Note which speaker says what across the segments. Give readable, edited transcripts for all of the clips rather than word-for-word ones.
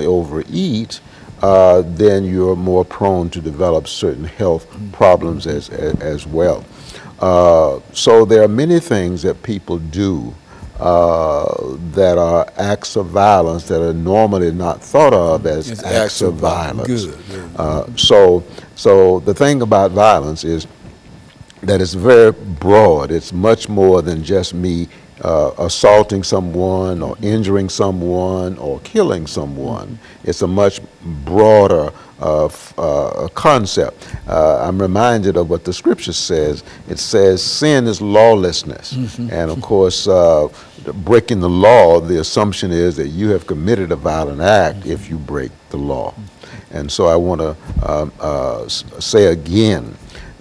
Speaker 1: overeat, then you're more prone to develop certain health problems as well. So there are many things that people do that are acts of violence that are normally not thought of as acts of violence.
Speaker 2: Good.
Speaker 1: So the thing about violence is that it's very broad. It's much more than just me assaulting someone or injuring someone or killing someone. It's a much broader concept. I'm reminded of what the scripture says. It says sin is lawlessness. And of course, breaking the law, the assumption is that you have committed a violent act if you break the law. And so I want to say again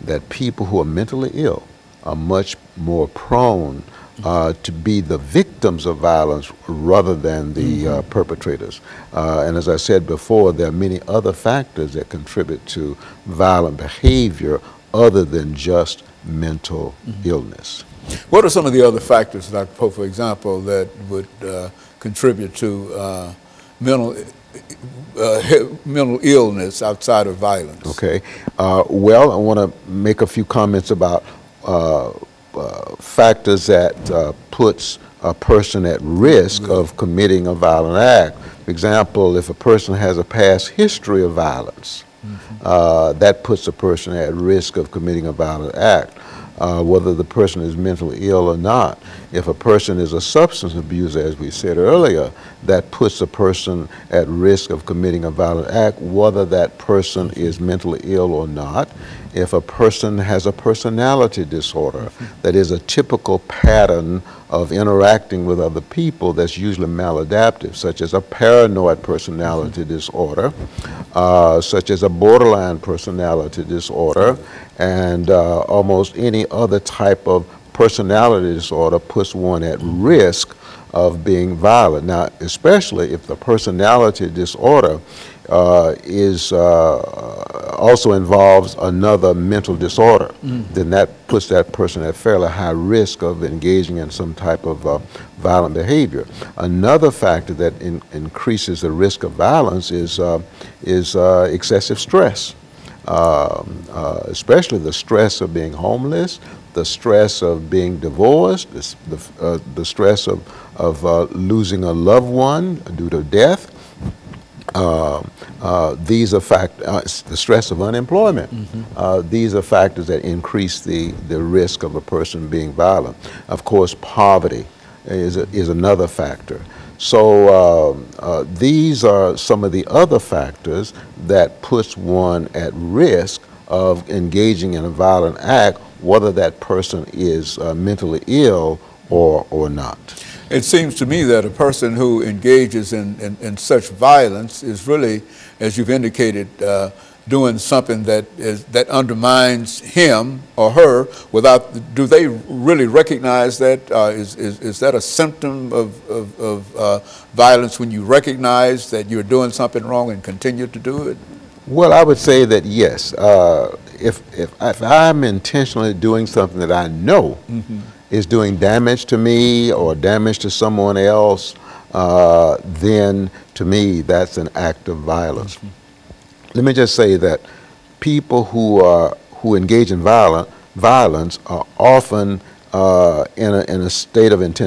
Speaker 1: that people who are mentally ill are much more prone to be the victims of violence rather than the perpetrators. And as I said before, there are many other factors that contribute to violent behavior other than just mental illness.
Speaker 2: What are some of the other factors, Dr. Poe, for example, that would contribute to mental illness outside of violence?
Speaker 1: Okay. Well, I want to make a few comments about factors that puts a person at risk of committing a violent act. For example, if a person has a past history of violence, that puts a person at risk of committing a violent act, whether the person is mentally ill or not. If a person is a substance abuser, as we said earlier, that puts a person at risk of committing a violent act, whether that person is mentally ill or not. If a person has a personality disorder, that is a typical pattern of interacting with other people that's usually maladaptive, such as a paranoid personality disorder, such as a borderline personality disorder, and almost any other type of personality disorder puts one at risk of being violent. Now, especially if the personality disorder also involves another mental disorder, then that puts that person at fairly high risk of engaging in some type of violent behavior. Another factor that increases the risk of violence is excessive stress, especially the stress of being homeless, the stress of being divorced, the stress of losing a loved one due to death. These are the stress of unemployment. These are factors that increase the risk of a person being violent. Of course, poverty is another factor. So these are some of the other factors that puts one at risk of engaging in a violent act, whether that person is mentally ill or not.
Speaker 2: It seems to me that a person who engages in such violence is really, as you've indicated, doing something that undermines him or her without, do they really recognize that? Is that a symptom of violence when you recognize that you're doing something wrong and continue to do it?
Speaker 1: Well, I would say that yes. If I'm intentionally doing something that I know is doing damage to me or damage to someone else, then to me that's an act of violence. Let me just say that people who engage in violence are often in a state of intense